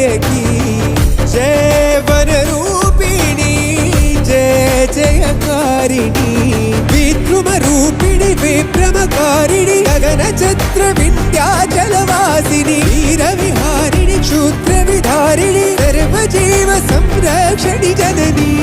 Nike जय वनरूपिणी जय जयकारिणी विद्रुमरूपिणि विभ्रमकारिणि गगनचत्र विन्ध्याचलवासिनि वीरविहारिणि क्षुद्रविधारिणि सर्वजीव संरक्षणि जननी